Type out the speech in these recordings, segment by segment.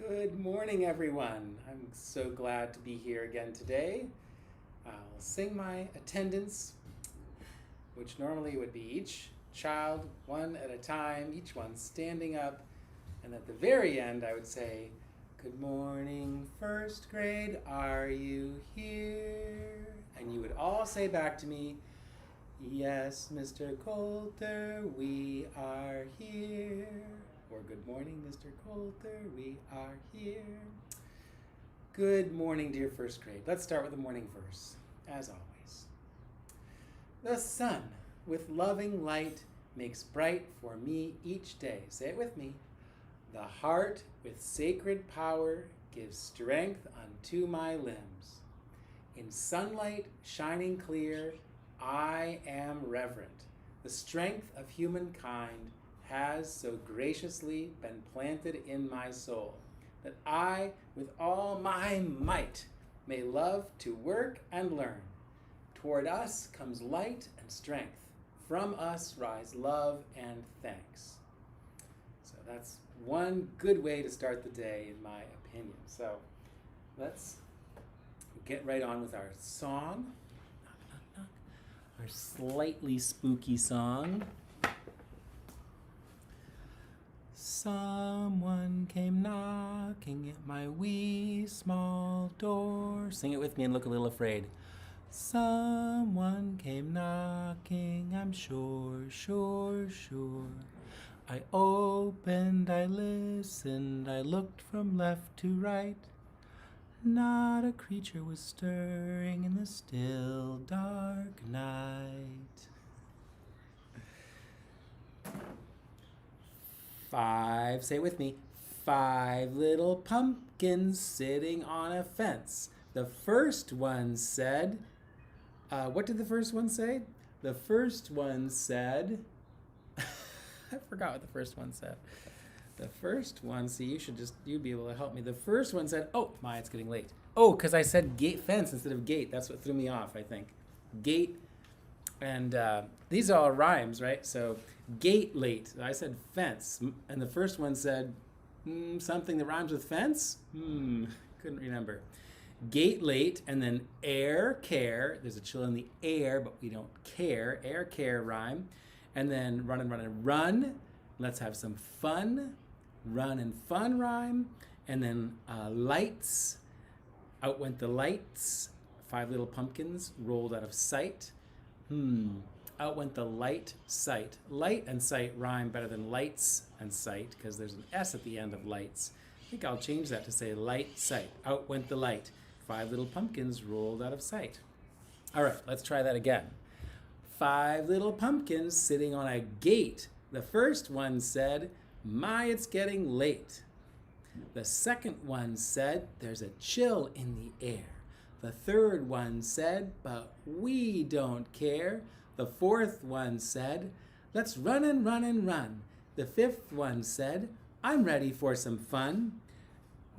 Good morning, everyone. I'm so glad to be here again today. I'll sing my attendance, which normally would be each child one at a time, each one standing up. And at the very end, I would say, "Good morning, first grade, are you here?" And you would all say back to me, "Yes, Mr. Coulter, we are here." Or, "Good morning, Mr. Coulter, we are here." Good morning, dear first grade. Let's start with the morning verse, as always. The sun, with loving light, makes bright for me each day. Say it with me. The heart, with sacred power, gives strength unto my limbs. In sunlight shining clear, I am reverent. The strength of humankind has so graciously been planted in my soul that I, with all my might, may love to work and learn. Toward us comes light and strength. From us rise love and thanks. So that's one good way to start the day, in my opinion. So let's get right on with our song. Our slightly spooky song. Someone came knocking at my wee small door. Sing it with me and look a little afraid. Someone came knocking, I'm sure, sure, sure. I opened, I listened, I looked from left to right. Not a creature was stirring in the still, dark night. 5, say it with me. 5 little pumpkins sitting on a fence. The first one said, what did the first one say? The first one said, I forgot what the first one said. The first one, see, you'd be able to help me. The first one said, oh, my, it's getting late. Oh, because I said fence instead of gate. That's what threw me off, I think. Gate, and these are all rhymes, right? So gate late. I said fence. And the first one said something that rhymes with fence? Couldn't remember. Gate late, and then air care. There's a chill in the air, but we don't care. Air care rhyme. And then run and run and run. Let's have some fun. Run and fun rhyme. And then lights. Out went the lights. 5 little pumpkins rolled out of sight. Out went the light sight. Light and sight rhyme better than lights and sight because there's an S at the end of lights. I think I'll change that to say light sight. Out went the light. 5 little pumpkins rolled out of sight. All right, let's try that again. 5 little pumpkins sitting on a gate. The first one said, my, it's getting late. The second one said, there's a chill in the air. The third one said, but we don't care. The fourth one said, let's run and run and run. The fifth one said, I'm ready for some fun.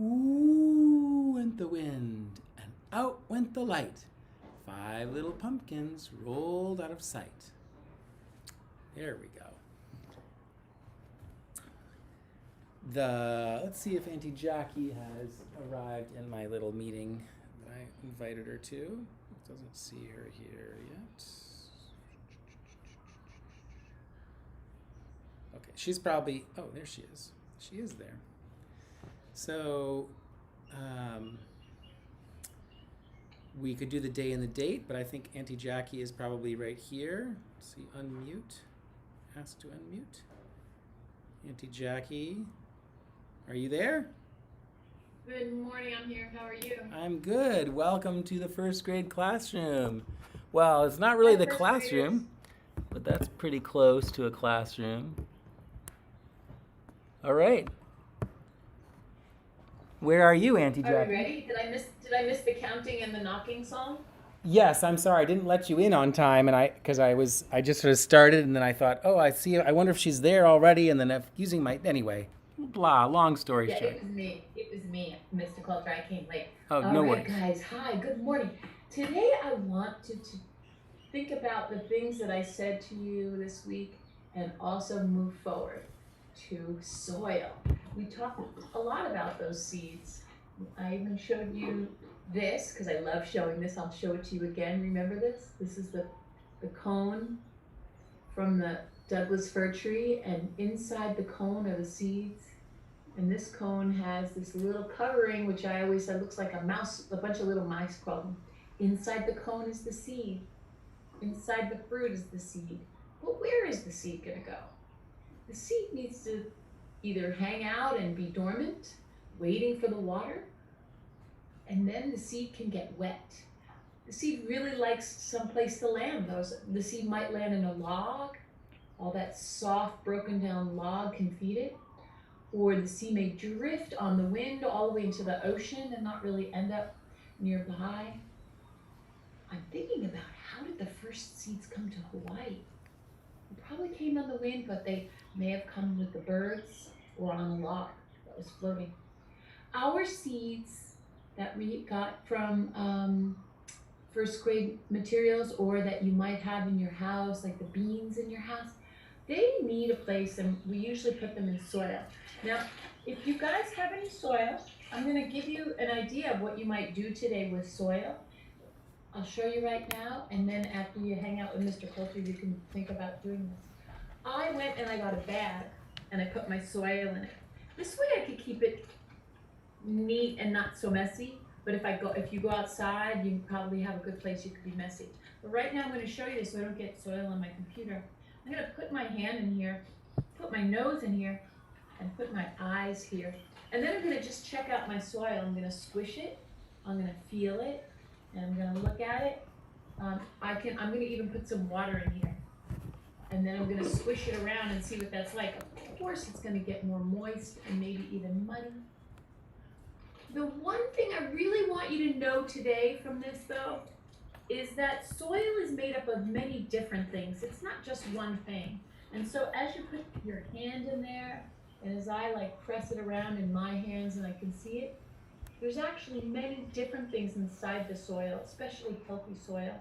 Ooh, went the wind, and out went the light. 5 little pumpkins rolled out of sight. There we go. Let's see if Auntie Jackie has arrived in my little meeting that I invited her to. Doesn't see her here yet. Okay, she's probably, oh, there she is. She is there. So, we could do the day and the date, but I think Auntie Jackie is probably right here. Let's see, unmute. Ask to unmute. Auntie Jackie, are you there? Good morning, I'm here. How are you? I'm good. Welcome to the first grade classroom. Well, it's not really Hi, the first classroom, but that's pretty close to a classroom. All right. Where are you, Auntie Jackie? Are we ready? Did I miss the counting and the knocking song? Yes, I'm sorry. I didn't let you in on time, and I just sort of started, and then I thought, oh, I see. I wonder if she's there already, and then using my anyway. Blah. Long story Yeah, short. it was me, Mr. Coulter. I came late. Oh, All no right, worries. guys. Hi. Good morning. Today I want to think about the things that I said to you this week, and also move forward. to soil. We talked a lot about those seeds. I even showed you this because I love showing this. I'll show it to you again. Remember this? This is the cone from the Douglas fir tree, and inside the cone are the seeds. And this cone has this little covering, which I always said looks like a mouse, a bunch of little mice crawling. Inside the cone is the seed. Inside the fruit is the seed. But where is the seed gonna go? The seed needs to either hang out and be dormant, waiting for the water, and then the seed can get wet. The seed really likes some place to land. The seed might land in a log. All that soft, broken down log can feed it. Or the seed may drift on the wind all the way into the ocean and not really end up nearby. I'm thinking about how did the first seeds come to Hawaii? They probably came on the wind, but they may have come with the birds or on a log that was floating. Our seeds that we got from first grade materials, or that you might have in your house, like the beans in your house, they need a place, and we usually put them in soil. Now, if you guys have any soil, I'm going to give you an idea of what you might do today with soil. I'll show you right now, and then after you hang out with Mr. Coulter, you can think about doing this. I went and I got a bag, and I put my soil in it. This way I could keep it neat and not so messy. But if you go outside, you probably have a good place you could be messy. But right now I'm going to show you this so I don't get soil on my computer. I'm going to put my hand in here, put my nose in here, and put my eyes here. And then I'm going to just check out my soil. I'm going to squish it, I'm going to feel it, and I'm going to look at it. I'm going to even put some water in here. And then I'm going to squish it around and see what that's like. Of course it's going to get more moist and maybe even muddy. The one thing I really want you to know today from this, though, is that soil is made up of many different things. It's not just one thing. And so as you put your hand in there, and as I press it around in my hands and I can see it, there's actually many different things inside the soil, especially healthy soil,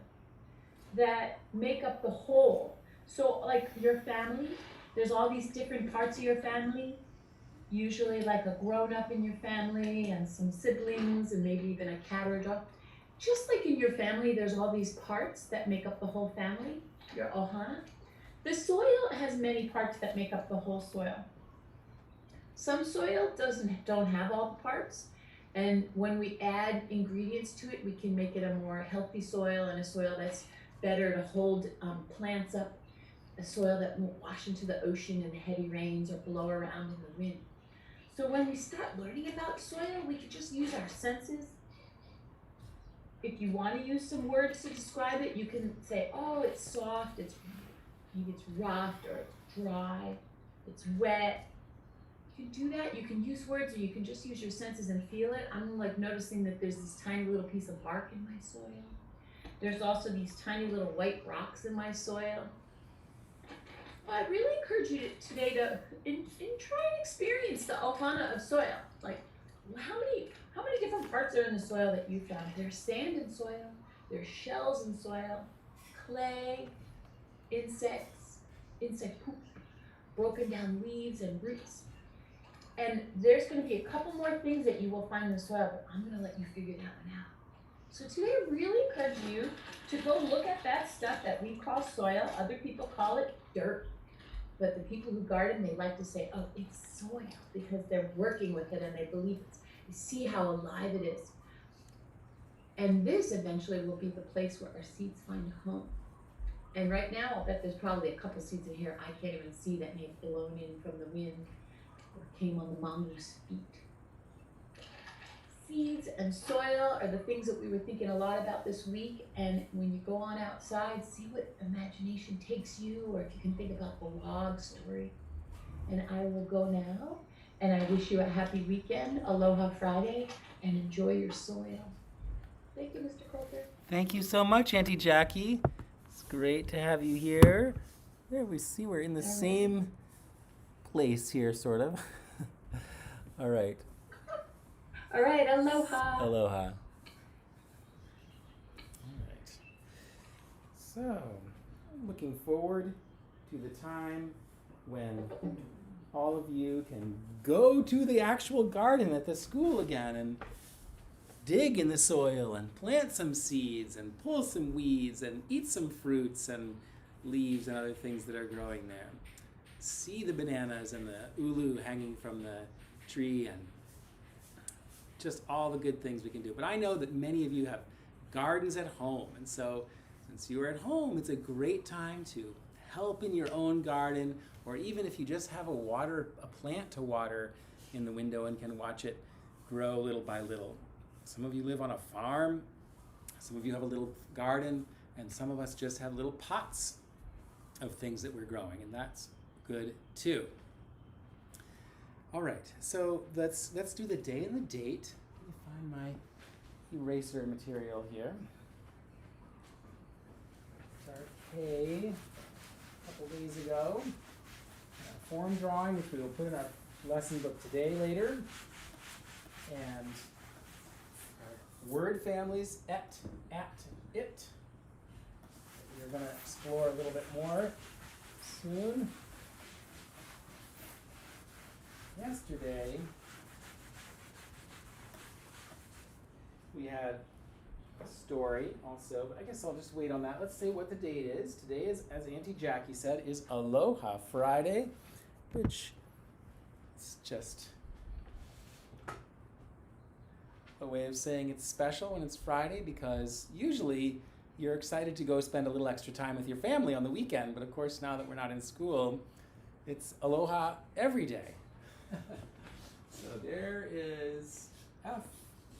that make up the whole. So like your family, there's all these different parts of your family, usually like a grown-up in your family and some siblings and maybe even a cat or a dog. Just like in your family, there's all these parts that make up the whole family, your ohana. The soil has many parts that make up the whole soil. Some soil don't have all the parts, and when we add ingredients to it, we can make it a more healthy soil and a soil that's better to hold plants up, a soil that won't wash into the ocean in heavy rains or blow around in the wind. So when we start learning about soil, we can just use our senses. If you want to use some words to describe it, you can say, oh, it's soft, it's rough, or it's dry, it's wet. You can do that. You can use words, or you can just use your senses and feel it. I'm noticing that there's this tiny little piece of bark in my soil. There's also these tiny little white rocks in my soil. I really encourage you today to try and experience the ohana of soil. Like, how many different parts are in the soil that you found? There's sand in soil, there's shells in soil, clay, insect poop, broken down leaves and roots. And there's going to be a couple more things that you will find in the soil, but I'm going to let you figure that one out. So today I really encourage you to go look at that stuff that we call soil. Other people call it dirt. But the people who garden, they like to say, oh, it's soil, because they're working with it and they believe it. You see how alive it is. And this eventually will be the place where our seeds find a home. And right now, I'll bet there's probably a couple seeds in here I can't even see that may have blown in from the wind or came on the mongoose feet. Seeds and soil are the things that we were thinking a lot about this week. And when you go on outside, see what imagination takes you, or if you can think about the log story. And I will go now, and I wish you a happy weekend, Aloha Friday, and enjoy your soil. Thank you, Mr. Coulter. Thank you so much, Auntie Jackie. It's great to have you here. There we see we're in the same place here, sort of. All right. All right, aloha. Aloha. All right. So, I'm looking forward to the time when all of you can go to the actual garden at the school again and dig in the soil and plant some seeds and pull some weeds and eat some fruits and leaves and other things that are growing there. See the bananas and the ulu hanging from the tree and just all the good things we can do. But I know that many of you have gardens at home, and so since you are at home, it's a great time to help in your own garden, or even if you just have a plant to water in the window and can watch it grow little by little. Some of you live on a farm, some of you have a little garden, and some of us just have little pots of things that we're growing, and that's good too. All right, so let's do the day and the date. Let me find my eraser material here. Start A a couple days ago. A form drawing, which we will put in our lesson book today later. And our word families, at, it. We're going to explore a little bit more soon. Yesterday, we had a story also, but I guess I'll just wait on that. Let's say what the date is. Today is, as Auntie Jackie said, is Aloha Friday, which is just a way of saying it's special when it's Friday, because usually you're excited to go spend a little extra time with your family on the weekend, but of course now that we're not in school, it's Aloha every day. So there is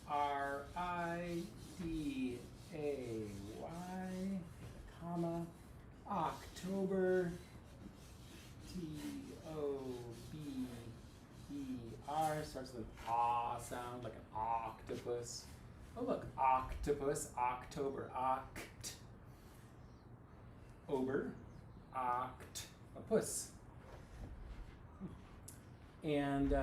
Friday, comma, October, Tober, starts with an ah sound, like an octopus. Oh look, octopus, October, ober, octopus. And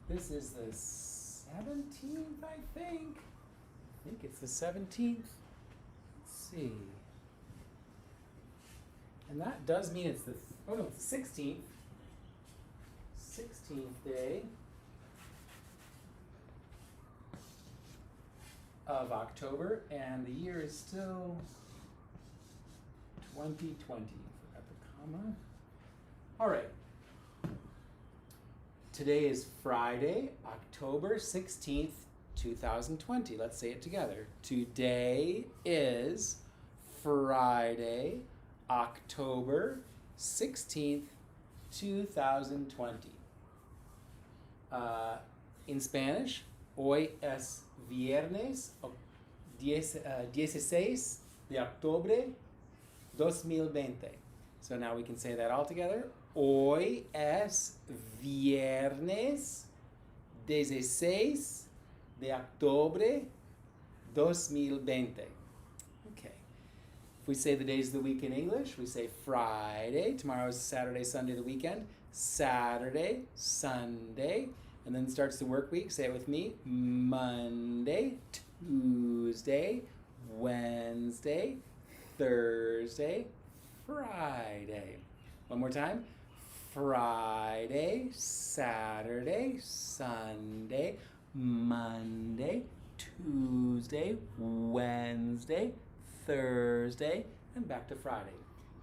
this is the 17th, I think. I think it's the 17th. Let's see. And that does mean it's the 16th. 16th day of October, and the year is still 2020. Forgot the comma. All right. Today is Friday, October 16th, 2020. Let's say it together. Today is Friday, October 16th, 2020. In Spanish, hoy es viernes 16 de octubre 2020. So now we can say that all together. Hoy es viernes 16 de octubre 2020. Okay. If we say the days of the week in English, we say Friday, tomorrow's Saturday, Sunday, the weekend, Saturday, Sunday, and then starts the work week. Say it with me. Monday, Tuesday, Wednesday, Thursday, Friday. One more time. Friday, Saturday, Sunday, Monday, Tuesday, Wednesday, Thursday, and back to Friday.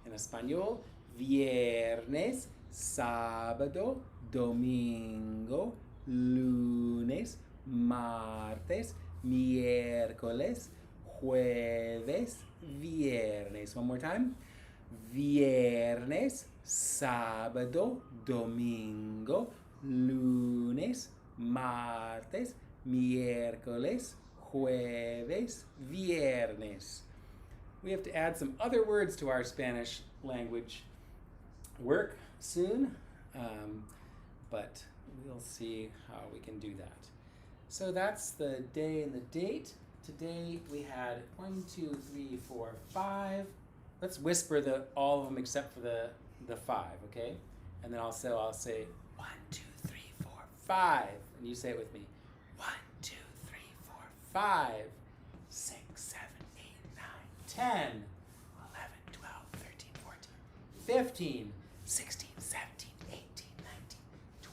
In Espanol, viernes, sábado, domingo, lunes, martes, miércoles, jueves, viernes. One more time. Viernes, sábado, domingo, lunes, martes, miércoles, jueves, viernes. We have to add some other words to our Spanish language work soon, but we'll see how we can do that. So that's the day and the date. Today we had 1, 2, 3, 4, 5. Let's whisper all of them except for the 5, okay? And then I'll say 1, 2, 3, 4, 5. And you say it with me. 1, 2, 3, 4, 5. 6, 7, 8, 9, 10, 11, 12, 13, 14, 15, 16, 17, 18, 19,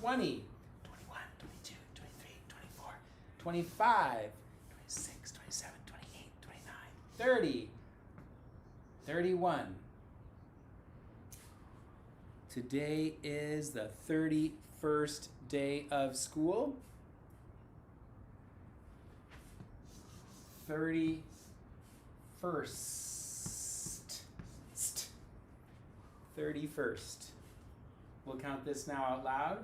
20, 21, 22, 23, 24, 25, 26, 27, 28, 29, 30, 31. Today is the 31st day of school. 31st. 31st. We'll count this now out loud.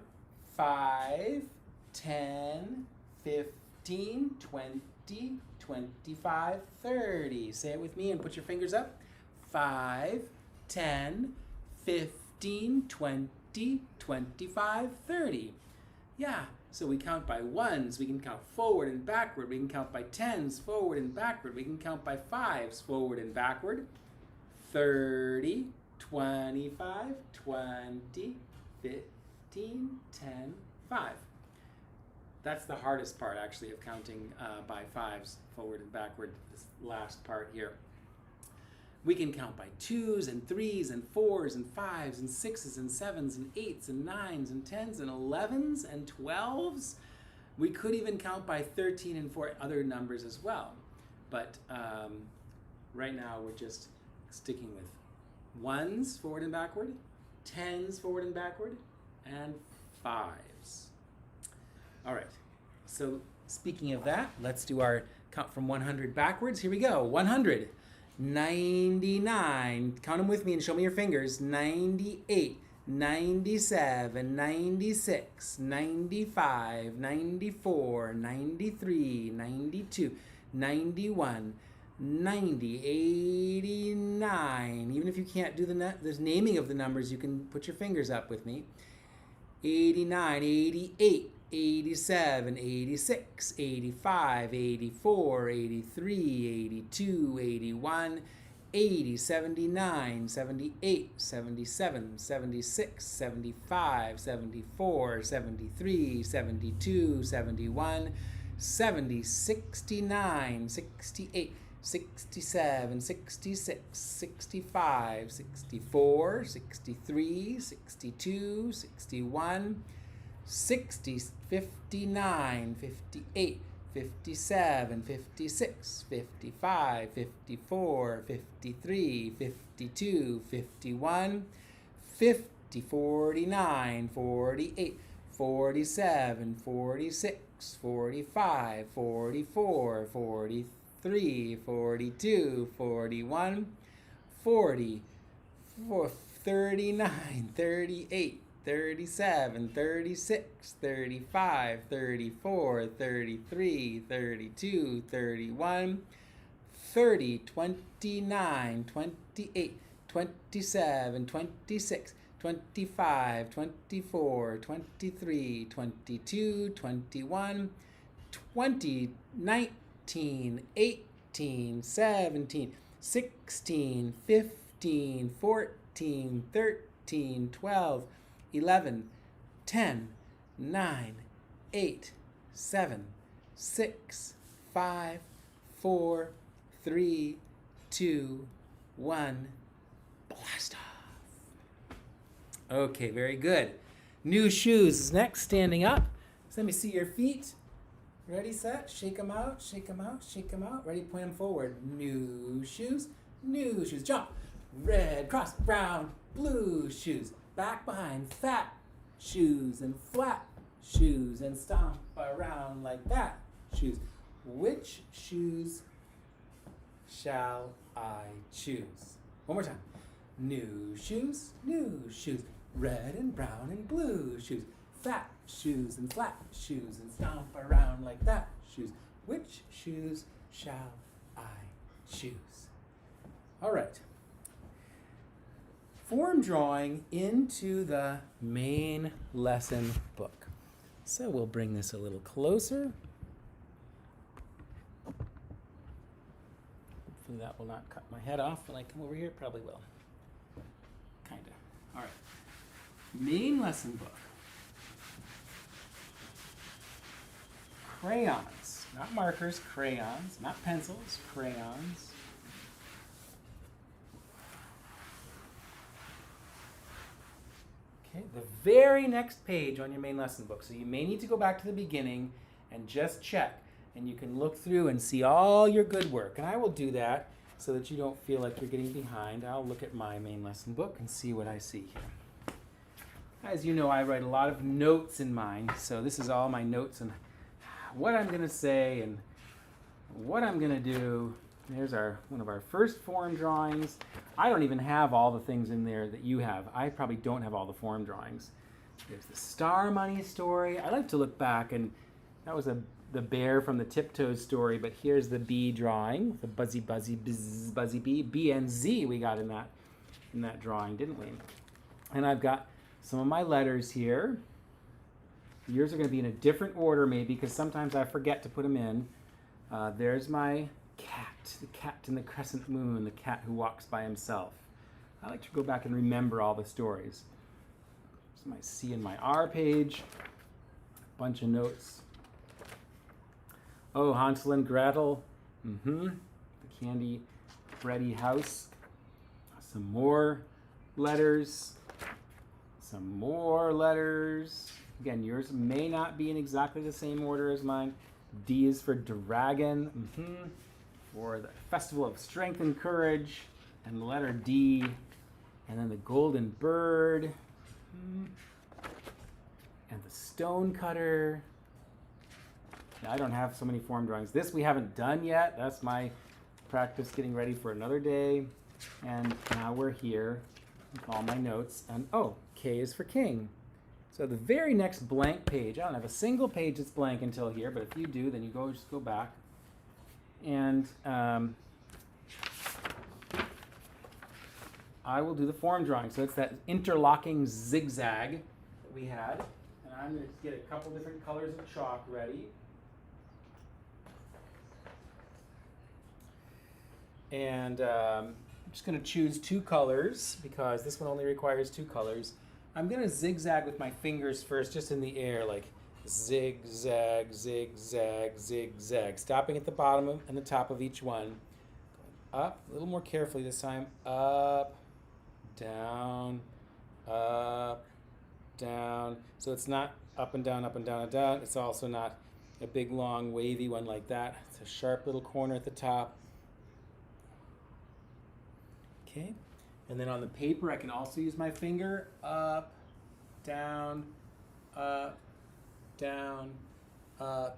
5, 10, 15, 20, 25, 30. Say it with me and put your fingers up. 5, 10, 15, 20, 25, 30. Yeah, so we count by ones. We can count forward and backward. We can count by tens, forward and backward. We can count by fives, forward and backward. 30, 25, 20, 15, 10, 5. That's the hardest part, actually, of counting by fives, forward and backward, this last part here. We can count by 2s and 3s and 4s and 5s and 6s and 7s and 8s and 9s and 10s and 11s and 12s. We could even count by 13 and 4 other numbers as well. But right now we're just sticking with 1s forward and backward, 10s forward and backward, and 5s. All right, so speaking of that, let's do our count from 100 backwards. Here we go. 100. 99, count them with me and show me your fingers. 98, 97, 96, 95, 94, 93, 92, 91, 90, 89. Even if you can't do the naming of the numbers, you can put your fingers up with me. 89, 88, 87, 86, 85, 84, 83, 82, 81, 80, 79, 78, 77, 76, 75, 74, 73, 72, 71, 70, 69, 68, 67, 66, 65, 64, 63, 62, 61, 60, 59, 58, 57, 56, 55, 54, 53, 52, 51, 50, 49, 48, 47, 46, 45, 44, 43, 42, 41, 40, 39, 38, 37, 36, 35, 34, 33, 32, 31, 30, 29, 28, 27, 26, 25, 24, 23, 22, 21, 20, 19, 18, 17, 16, 15, 14, 13, 12, 11, 10, 9, 8, 7, 6, 5, 4, 3, 2, 1, blast off. Okay, very good. New shoes is next, standing up. So let me see your feet. Ready, set, shake them out, shake them out, shake them out. Ready, point them forward. New shoes, jump. Red cross, brown, blue shoes. Back behind, fat shoes and flat shoes, and stomp around like that. Shoes. Which shoes shall I choose? One more time. New shoes, red and brown and blue shoes. Fat shoes and flat shoes, and stomp around like that. Shoes. Which shoes shall I choose? All right. Form drawing into the main lesson book. So we'll bring this a little closer. Hopefully that will not cut my head off when I come over here. Probably will. Kinda. All right. Main lesson book. Crayons. Not markers, crayons. Not pencils, crayons. Okay, the very next page on your main lesson book. So you may need to go back to the beginning and just check. And you can look through and see all your good work. And I will do that so that you don't feel like you're getting behind. I'll look at my main lesson book and see what I see here. As you know, I write a lot of notes in mine. So this is all my notes on what I'm going to say and what I'm going to do. There's one of our first form drawings. I don't even have all the things in there that you have. I probably don't have all the form drawings. There's the Star Money story. I like to look back, and that was the bear from the Tiptoes story, but here's the bee drawing, the buzzy bee. B and Z we got in that drawing, didn't we? And I've got some of my letters here. Yours are going to be in a different order maybe, because sometimes I forget to put them in. There's my cat, the cat in the crescent moon, the cat who walks by himself. I like to go back and remember all the stories. There's my C and my R page, a bunch of notes. Oh, Hansel and Gretel, the candy bready house, some more letters, Again, yours may not be in exactly the same order as mine. D is for dragon, for the festival of strength and courage, and the letter D, and then the golden bird, and the stone cutter. Now, I don't have so many form drawings. This we haven't done yet. That's my practice getting ready for another day. And now we're here with all my notes. And oh, K is for king. So the very next blank page, I don't have a single page that's blank until here, but if you do, then you just go back. And I will do the form drawing. So it's that interlocking zigzag that we had. And I'm going to get a couple different colors of chalk ready. And I'm just going to choose 2 colors because this one only requires 2 colors. I'm going to zigzag with my fingers first, just in the air, like zig, zag, zig, zag, zig, zag. Stopping at the bottom and the top of each one. Going up, a little more carefully this time. Up, down, up, down. So it's not up and down, up and down, and down. It's also not a big, long, wavy one like that. It's a sharp little corner at the top. Okay. And then on the paper, I can also use my finger, up, down, up, down, up,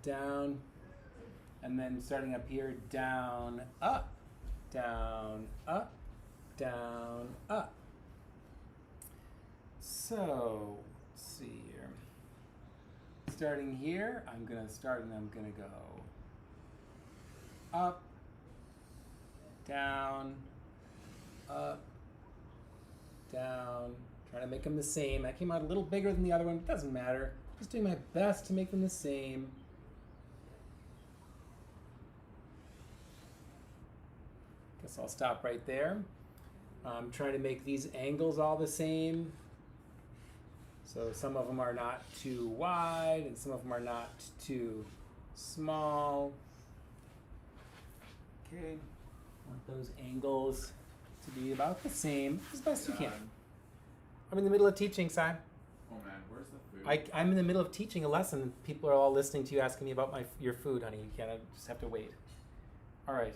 down. And then starting up here, down, up, down, up, down, up. So, let's see here. Starting here, I'm gonna go up, down, up, down, trying to make them the same. That came out a little bigger than the other one, it doesn't matter. Just doing my best to make them the same. Guess I'll stop right there. I'm trying to make these angles all the same. So some of them are not too wide and some of them are not too small. Okay, want those angles to be about the same as best you can. I'm in the middle of teaching, Si. Oh man, where's the food? I'm in the middle of teaching a lesson. People are all listening to you asking me about your food, honey. You can't, I just have to wait. All right.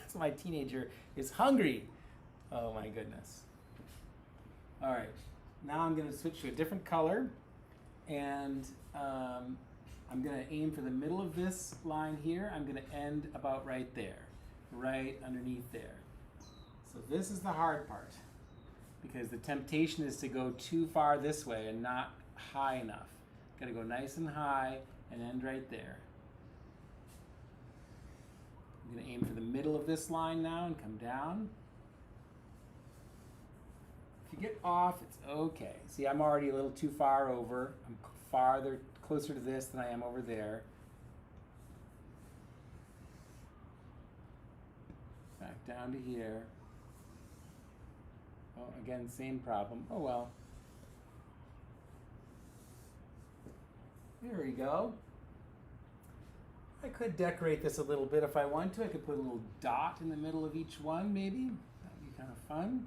So my teenager is hungry. Oh my goodness. All right. Now I'm going to switch to a different color. And I'm going to aim for the middle of this line here. I'm going to end about right there. Right underneath there. So this is the hard part, because the temptation is to go too far this way and not high enough. Got to go nice and high and end right there. I'm going to aim for the middle of this line now and come down. If you get off, it's okay. See, I'm already a little too far over. I'm closer to this than I am over there. Back down to here. Oh, again, same problem. Oh well. There we go. I could decorate this a little bit if I want to. I could put a little dot in the middle of each one, maybe. That'd be kind of fun.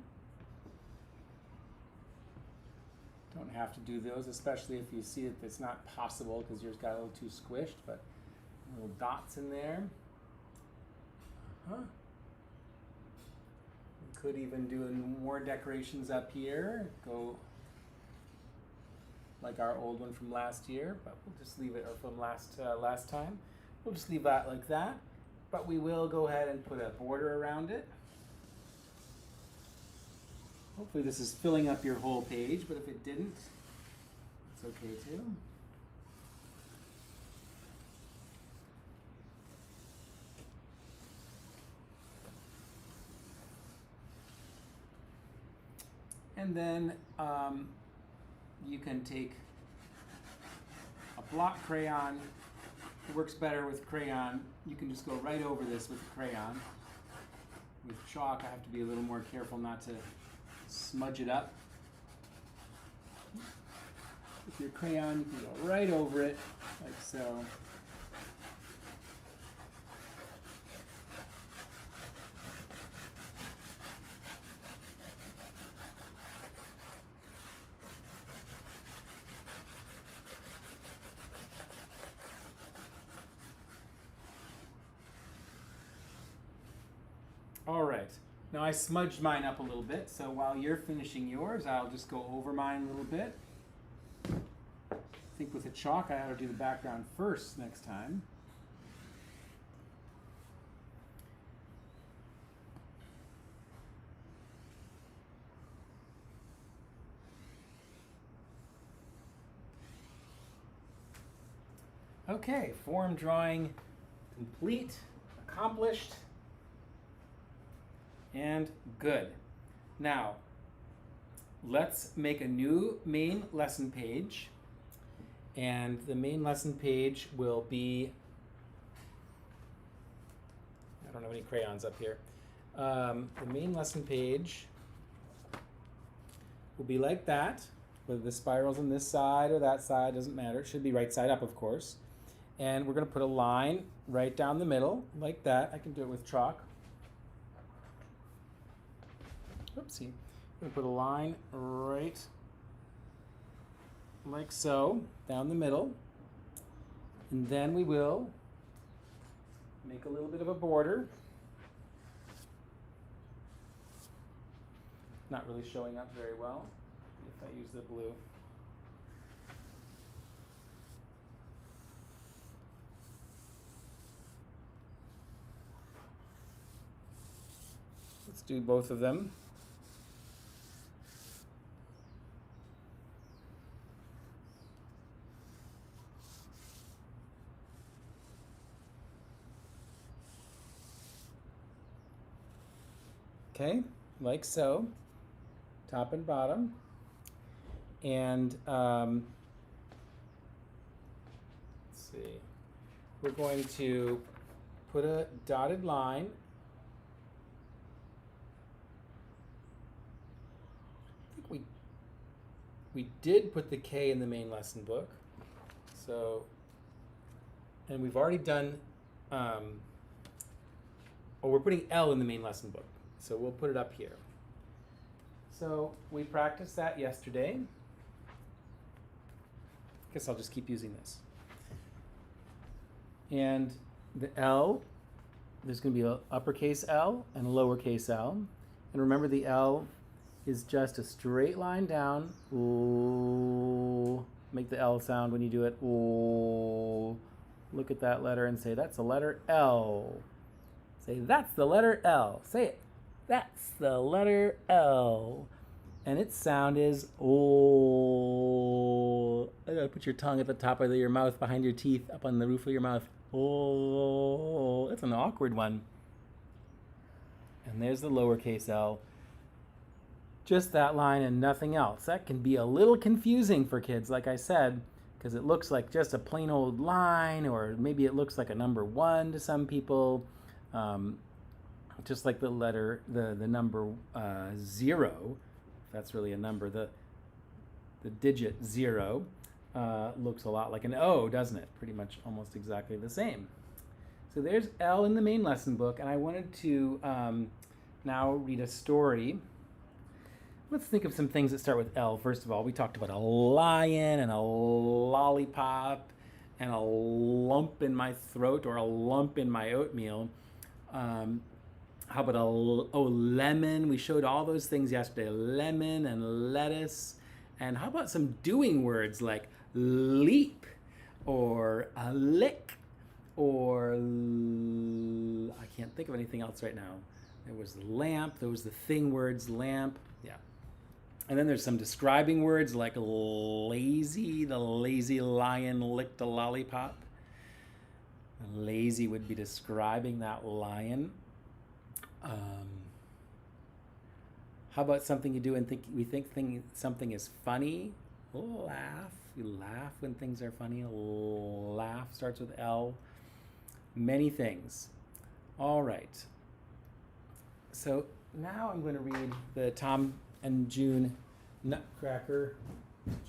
Don't have to do those, especially if you see that it's not possible because yours got a little too squished, but little dots in there. We could even do more decorations up here. Go like our old one from last year, but we'll just leave it, or from last time. We'll just leave that like that, but we will go ahead and put a border around it. Hopefully this is filling up your whole page, but if it didn't, it's okay too. And then you can take a block crayon. It works better with crayon. You can just go right over this with a crayon. With chalk, I have to be a little more careful not to smudge it up. With your crayon, you can go right over it, like so. All right. Now I smudged mine up a little bit, so while you're finishing yours, I'll just go over mine a little bit. I think with the chalk, I ought to do the background first next time. Okay, form drawing complete, accomplished. And good. Now, let's make a new main lesson page. And the main lesson page will be, I don't have any crayons up here. The main lesson page will be like that, with the spirals on this side or that side, doesn't matter. It should be right side up, of course. And we're going to put a line right down the middle, like that. I can do it with chalk. Oopsie. I'm going to put a line right like so, down the middle. And then we will make a little bit of a border. Not really showing up very well if I use the blue. Let's do both of them. Okay, like so, top and bottom. And let's see, we're going to put a dotted line. I think we did put the K in the main lesson book. So, and we've already done, we're putting L in the main lesson book. So we'll put it up here. So we practiced that yesterday. Guess I'll just keep using this. And the L, there's going to be an uppercase L and a lowercase L. And remember, the L is just a straight line down. Ooh. Make the L sound when you do it. Ooh. Look at that letter and say, that's the letter L. Say, that's the letter L. Say it. That's the letter L. And its sound is oh. You gotta put your tongue at the top of your mouth, behind your teeth, up on the roof of your mouth. Oh, it's an awkward one. And there's the lowercase L. Just that line and nothing else. That can be a little confusing for kids, like I said, because it looks like just a plain old line, or maybe it looks like a number 1 to some people. Just like the letter, the number 0, if that's really a number, the digit 0 looks a lot like an O, doesn't it? Pretty much almost exactly the same. So there's L in the main lesson book, and I wanted to now read a story. Let's think of some things that start with L. First of all, we talked about a lion and a lollipop and a lump in my throat or a lump in my oatmeal. How about lemon? We showed all those things yesterday. Lemon and lettuce. And how about some doing words like leap or a lick or I can't think of anything else right now. There was lamp. There was the thing words, lamp. Yeah. And then there's some describing words like lazy. The lazy lion licked a lollipop. Lazy would be describing that lion. How about something you do and think something is funny? Laugh. You laugh when things are funny. Laugh starts with L. Many things. All right. So now I'm going to read the Tom and June Nutcracker,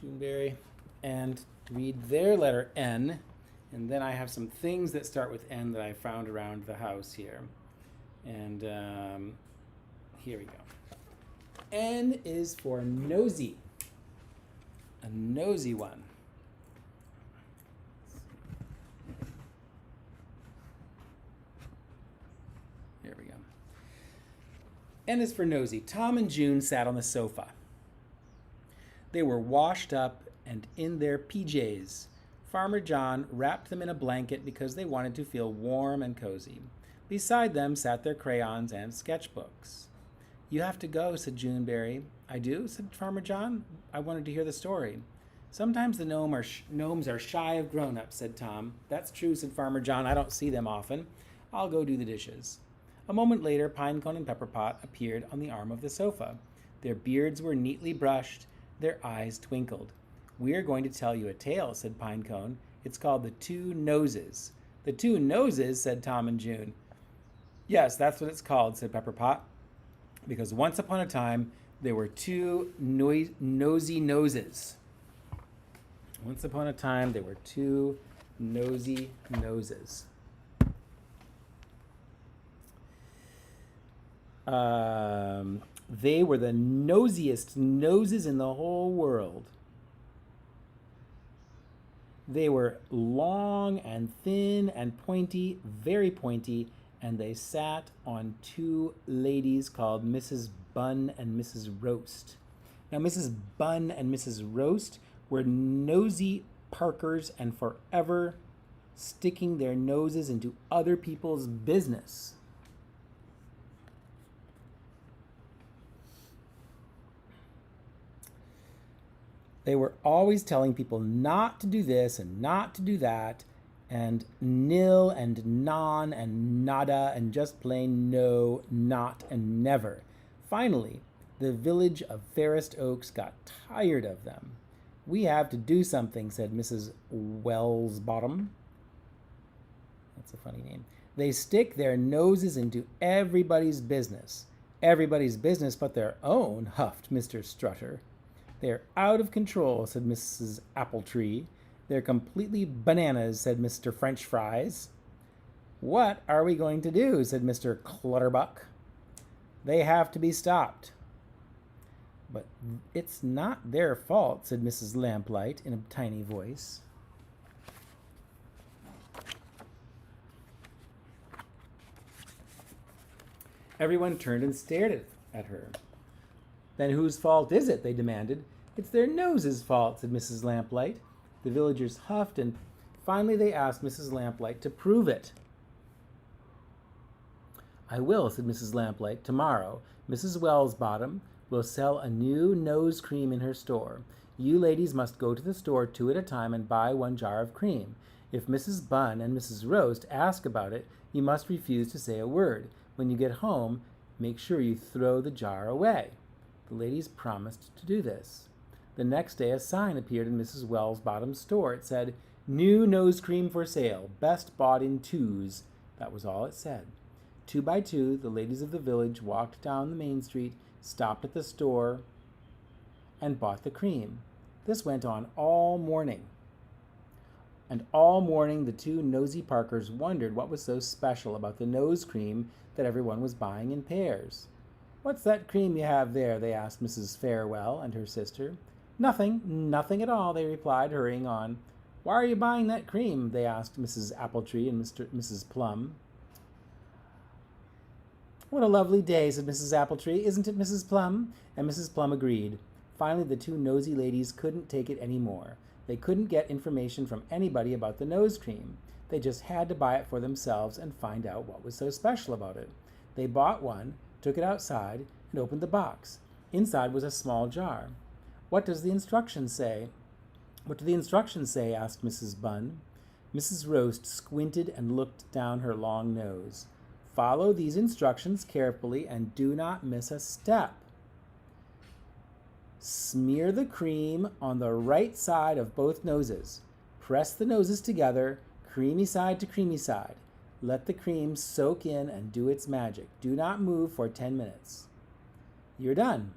Juneberry, and read their letter N. And then I have some things that start with N that I found around the house here. And here we go. N is for nosy. A nosy one. Here we go. N is for nosy. Tom and June sat on the sofa. They were washed up and in their PJs. Farmer John wrapped them in a blanket because they wanted to feel warm and cozy. Beside them sat their crayons and sketchbooks. You have to go, said Juneberry. I do, said Farmer John. I wanted to hear the story. Sometimes the gnomes are shy of grown-ups, said Tom. That's true, said Farmer John. I don't see them often. I'll go do the dishes. A moment later, Pinecone and Pepperpot appeared on the arm of the sofa. Their beards were neatly brushed. Their eyes twinkled. We're going to tell you a tale, said Pinecone. It's called The Two Noses. The Two Noses, said Tom and June. Yes, that's what it's called, said Pepperpot. Because once upon a time, there were two nosy noses. Once upon a time, there were two nosy noses. They were the nosiest noses in the whole world. They were long and thin and pointy, very pointy, and they sat on two ladies called Mrs. Bun and Mrs. Roast. Now, Mrs. Bun and Mrs. Roast were nosy Parkers and forever sticking their noses into other people's business. They were always telling people not to do this and not to do that, and nil and non and nada and just plain no, not, and never. Finally, the village of Fairest Oaks got tired of them. We have to do something, said Mrs. Wellsbottom. That's a funny name. They stick their noses into everybody's business. Everybody's business but their own, huffed Mr. Strutter. They're out of control, said Mrs. Appletree. They're completely bananas, said Mr. French Fries. What are we going to do, said Mr. Clutterbuck. They have to be stopped. But it's not their fault, said Mrs. Lamplight in a tiny voice. Everyone turned and stared at her. Then whose fault is it? They demanded. It's their noses' fault, said Mrs. Lamplight. The villagers huffed, and finally they asked Mrs. Lamplight to prove it. I will, said Mrs. Lamplight. Tomorrow, Mrs. Wellsbottom will sell a new nose cream in her store. You ladies must go to the store 2 at a time and buy 1 jar of cream. If Mrs. Bun and Mrs. Roast ask about it, you must refuse to say a word. When you get home, make sure you throw the jar away. The ladies promised to do this. The next day, a sign appeared in Mrs. Wellsbottom's store. It said, New nose cream for sale, best bought in 2s. That was all it said. 2 by 2, the ladies of the village walked down the main street, stopped at the store, and bought the cream. This went on all morning. And all morning, the 2 nosy Parkers wondered what was so special about the nose cream that everyone was buying in pairs. "What's that cream you have there?" they asked Mrs. Farewell and her sister. "Nothing, nothing at all," they replied, hurrying on. "Why are you buying that cream?" they asked Mrs. Appletree and Mrs. Plum. "What a lovely day," said Mrs. Appletree. "Isn't it, Mrs. Plum?" And Mrs. Plum agreed. Finally, the two nosy ladies couldn't take it any more. They couldn't get information from anybody about the nose cream. They just had to buy it for themselves and find out what was so special about it. They bought one, took it outside, and opened the box. Inside was a small jar. "What does the instructions say?" "What do the instructions say?" asked Mrs. Bunn. Mrs. Roast squinted and looked down her long nose. "Follow these instructions carefully and do not miss a step. Smear the cream on the right side of both noses. Press the noses together, creamy side to creamy side. Let the cream soak in and do its magic. Do not move for 10 minutes. You're done."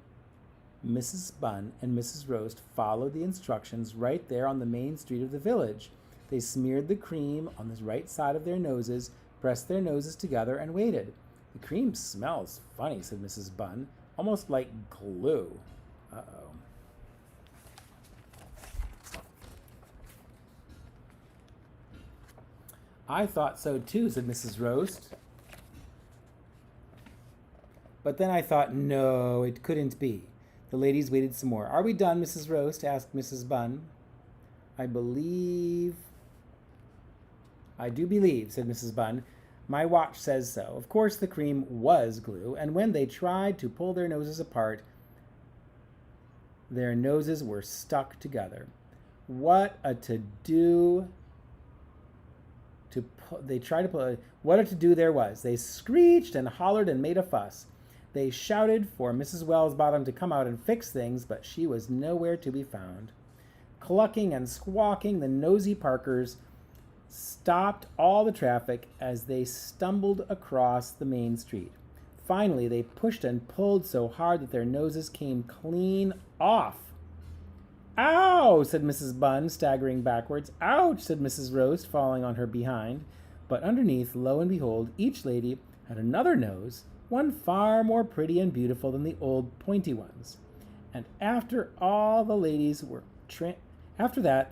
Mrs. Bunn and Mrs. Roast followed the instructions right there on the main street of the village. They smeared the cream on the right side of their noses, pressed their noses together, and waited. "The cream smells funny," said Mrs. Bunn, "almost like glue." Uh-oh. "I thought so too," said Mrs. Roast. "But then I thought, no, it couldn't be." The ladies waited some more. "Are we done, Mrs. Roast?" asked Mrs. Bunn. I do believe," said Mrs. Bunn. "My watch says so." Of course, the cream was glue, and when they tried to pull their noses apart, their noses were stuck together. What a to-do what a to-do there was. They screeched and hollered and made a fuss. They shouted for Mrs. Wellsbottom to come out and fix things, but she was nowhere to be found. Clucking and squawking, the nosy Parkers stopped all the traffic as they stumbled across the main street. Finally, they pushed and pulled so hard that their noses came clean off. "Ow!" said Mrs. Bunn, staggering backwards. "Ouch!" said Mrs. Roast, falling on her behind. But underneath, lo and behold, each lady had another nose, one far more pretty and beautiful than the old pointy ones. And after that,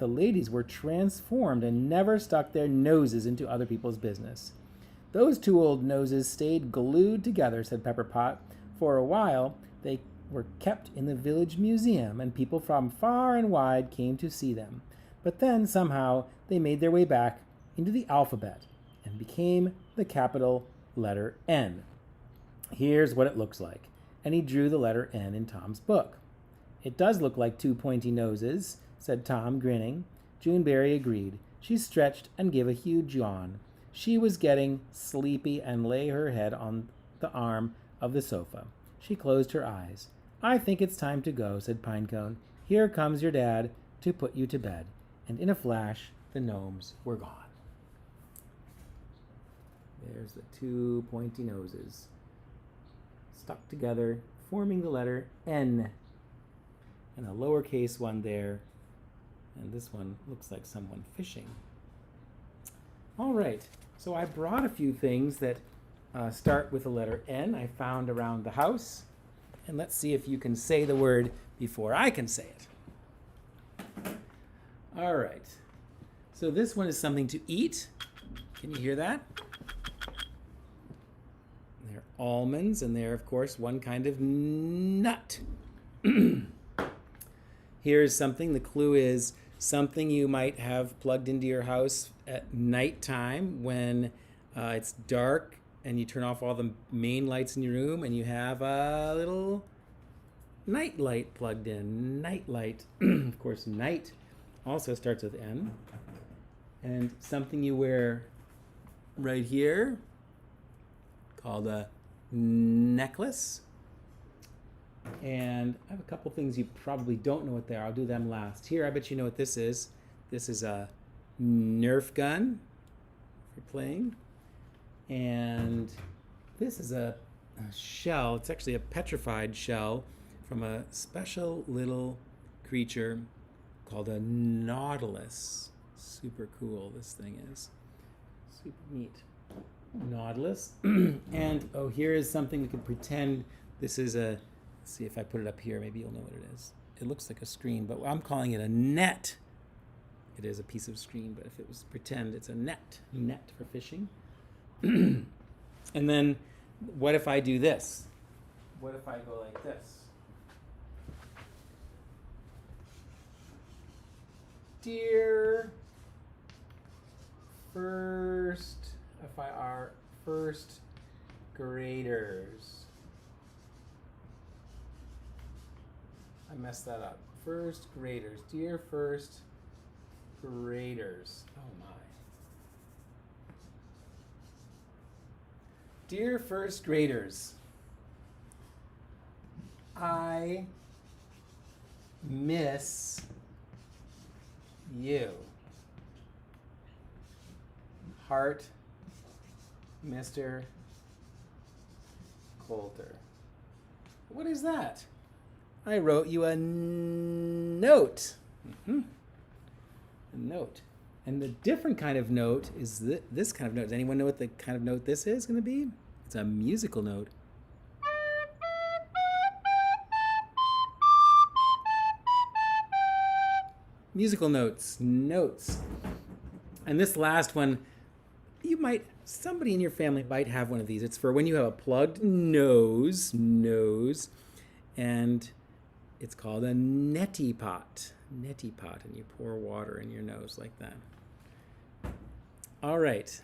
the ladies were transformed and never stuck their noses into other people's business. "Those two old noses stayed glued together," said Pepper Pot. "For a while, they were kept in the village museum, and people from far and wide came to see them. But then, somehow, they made their way back into the alphabet and became the capital letter N. Here's what it looks like." And he drew the letter N in Tom's book. "It does look like two pointy noses," said Tom, grinning. Juneberry agreed. She stretched and gave a huge yawn. She was getting sleepy and lay her head on the arm of the sofa. She closed her eyes. "I think it's time to go," said Pinecone. "Here comes your dad to put you to bed." And in a flash, the gnomes were gone. There's the two pointy noses stuck together, forming the letter N. And a lowercase one there. And this one looks like someone fishing. All right, so I brought a few things that start with the letter N I found around the house. And let's see if you can say the word before I can say it. All right, so this one is something to eat. Can you hear that? They're almonds, and they're, of course, one kind of nut. Here's something. The clue is something you might have plugged into your house at nighttime when it's dark and you turn off all the main lights in your room and you have a little night light plugged in. Night light. Of course, night also starts with N. And something you wear right here called a necklace. And I have a couple things you probably don't know what they are. I'll do them last. Here, I bet you know what this is. This is a Nerf gun for playing. And this is a shell. It's actually a petrified shell from a special little creature called a nautilus. Super cool, this thing is. Super neat. Nautilus. And, here is something we could pretend This is a, let's see if I put it up here, maybe you'll know what it is. It looks like a screen, but I'm calling it a net. It is a piece of screen, but if it was pretend, it's a net for fishing. And then what if I do this? What if I go like this? Dear first graders. I messed that up. First graders. Dear first graders. Oh my. Dear first graders, I miss you. Heart, Mr. Coulter. What is that? I wrote you a note. A note. And the different kind of note is this kind of note. Does anyone know what the kind of note this is going to be? It's a musical note. Musical notes. And this last one, somebody in your family might have one of these. It's for when you have a plugged nose, and it's called a neti pot, and you pour water in your nose like that. All right.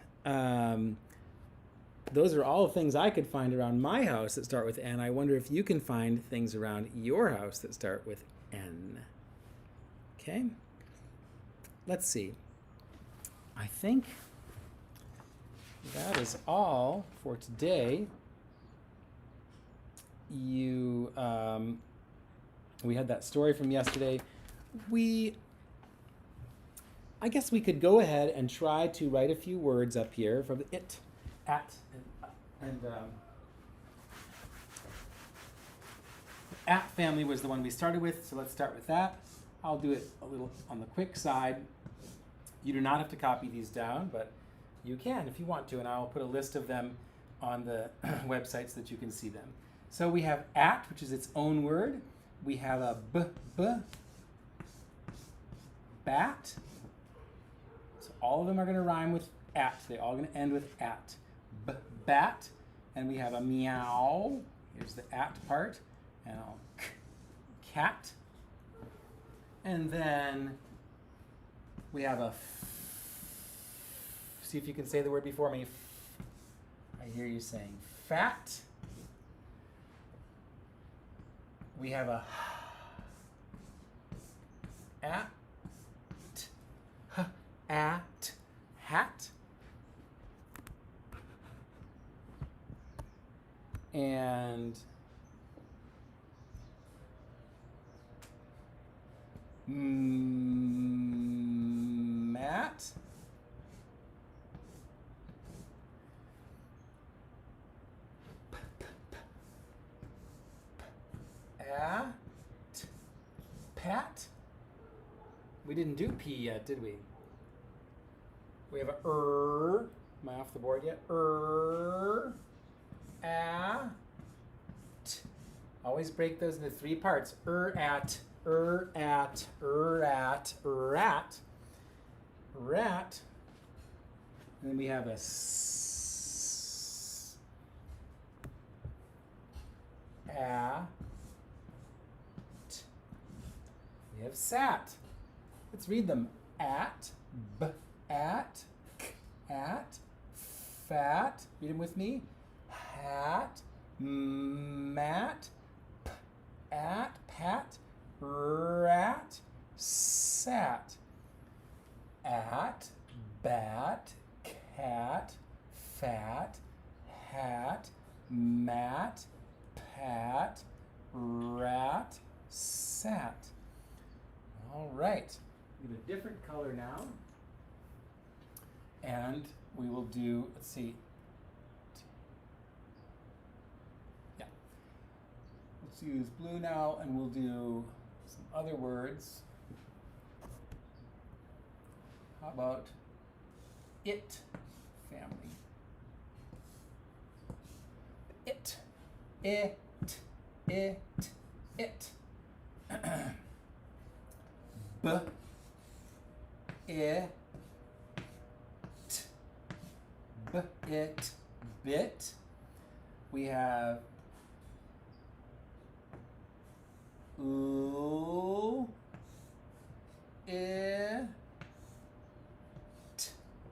Those are all things I could find around my house that start with N. I wonder if you can find things around your house that start with N. Okay? Let's see. I think that is all for today. We had that story from yesterday. I guess we could go ahead and try to write a few words up here from it, at, and at family was the one we started with, so let's start with that. I'll do it a little on the quick side. You do not have to copy these down, but you can if you want to, and I'll put a list of them on the website so that you can see them. So we have at, which is its own word. We have a bat. So all of them are going to rhyme with at. They're all going to end with at. Bat. And we have a meow. Here's the at part. And I'll cat. And then we have a see if you can say the word before me. I hear you saying fat. We have a at, hat. And mat. Pat. We didn't do P yet, did we? We have a Am I off the board yet? At. Always break those into three parts. At. Rat. And then we have a we have sat. Let's read them. At, at, fat. Read them with me. Hat, mat, at, pat, rat, sat. At, bat, cat, fat, hat, mat, pat, rat, sat. All right. We have a different color now. And we will do, let's see. Yeah. Let's use blue now, and we'll do some other words. How about it family? It. it, it. B, it, b, it, bit. We have oo, it,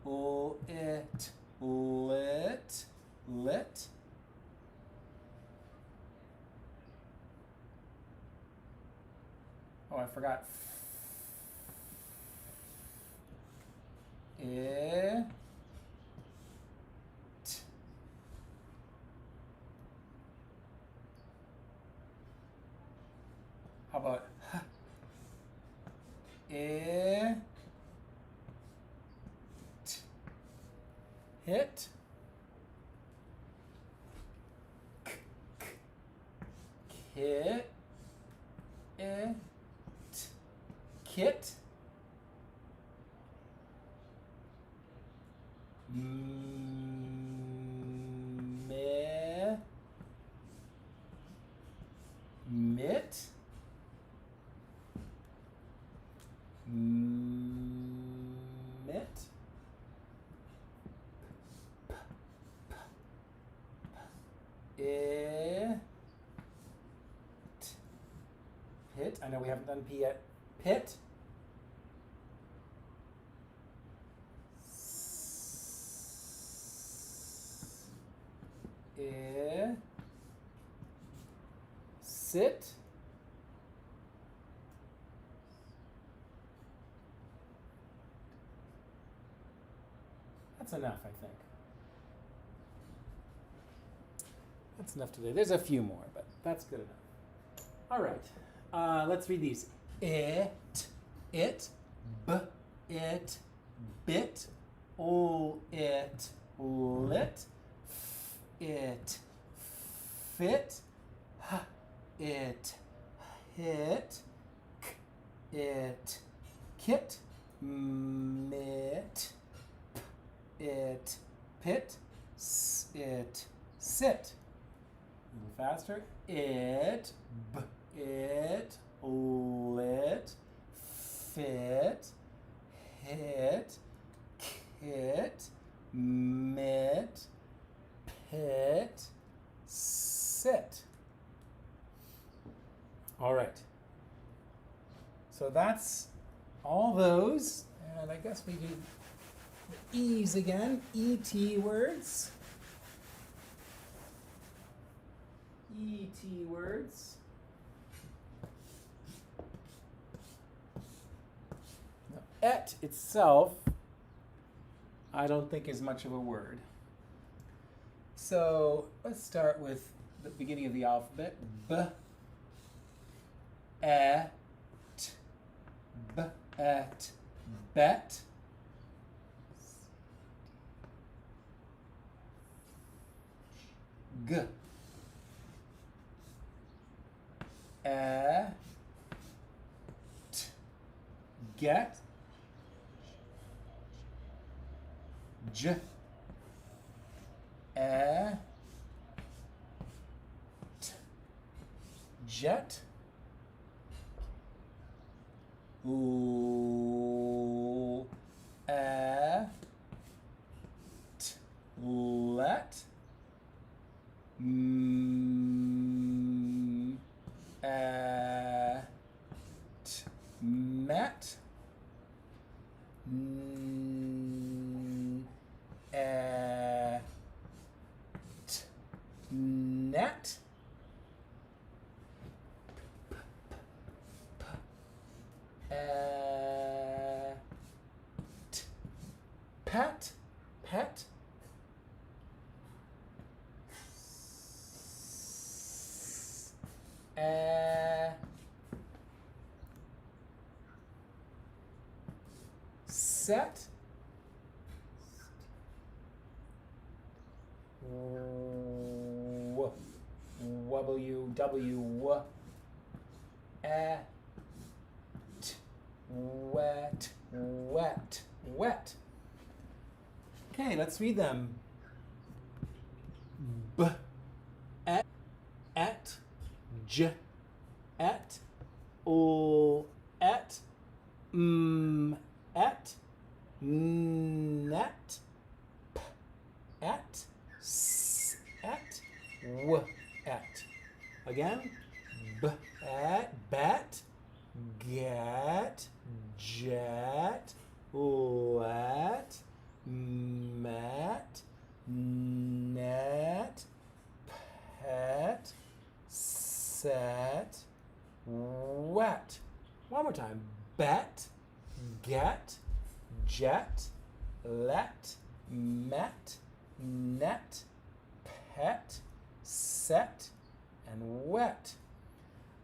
o, it, lit, lit. Oh, I forgot. It. How about it? Hit. Kit. It. Kit. Mit. Mit. It. Pit. I know we haven't done P yet. Pit. Sit. That's enough, I think. That's enough today. There's a few more, but that's good enough. All right. Let's read these. It, b, it, bit, o, it, lit, f, it, fit, h, it, hit, k, it, kit, mit, p, it, pit, s, it, sit. A little faster. It, b, it, lit, fit, hit, kit, mit, pit, sit. All right. So that's all those. And I guess we do the E's again. E-T words. E-T words. Now, et itself, I don't think is much of a word. So let's start with the beginning of the alphabet. B, et, b, et, bet. G, et, get. J, et, jet. L, et, let. M, et, met. N, et, net. Pet, pet. Set. W, W, et, wet, wet, wet. Okay, let's read them. B, et, j, et, l, et, et, net, p, et, s, et, w, et. Again, b, et, bet, get, jet, let, met, net, pet, set, wet. One more time. Bet, get, jet, let, met, net, pet, set, and wet.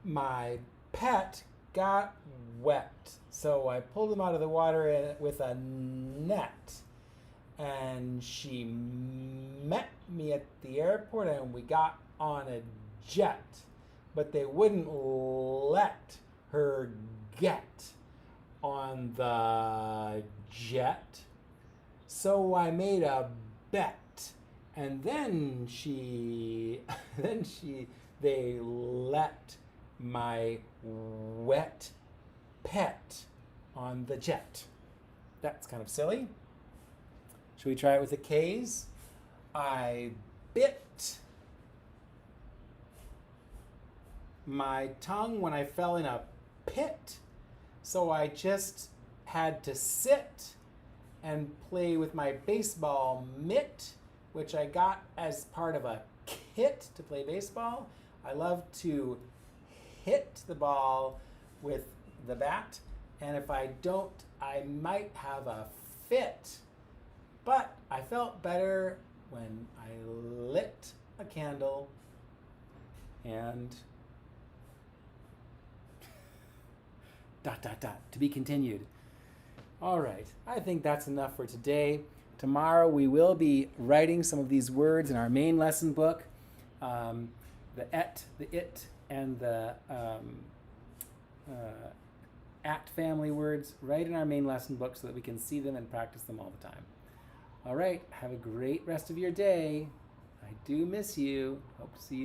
My pet got wet, so I pulled him out of the water with a net. And she met me at the airport and we got on a jet. But they wouldn't let her get on the jet. So I made a bet. And then they let my wet pet on the jet. That's kind of silly. Should we try it with the K's? I bit my tongue when I fell in a pit. So I just had to sit and play with my baseball mitt, which I got as part of a kit to play baseball. I love to hit the ball with the bat, and if I don't, I might have a fit. But I felt better when I lit a candle and ... to be continued. All right, I think that's enough for today. Tomorrow we will be writing some of these words in our main lesson book. The et, the it, and the at family words right in our main lesson book so that we can see them and practice them all the time. All right, have a great rest of your day. I do miss you. Hope to see you soon.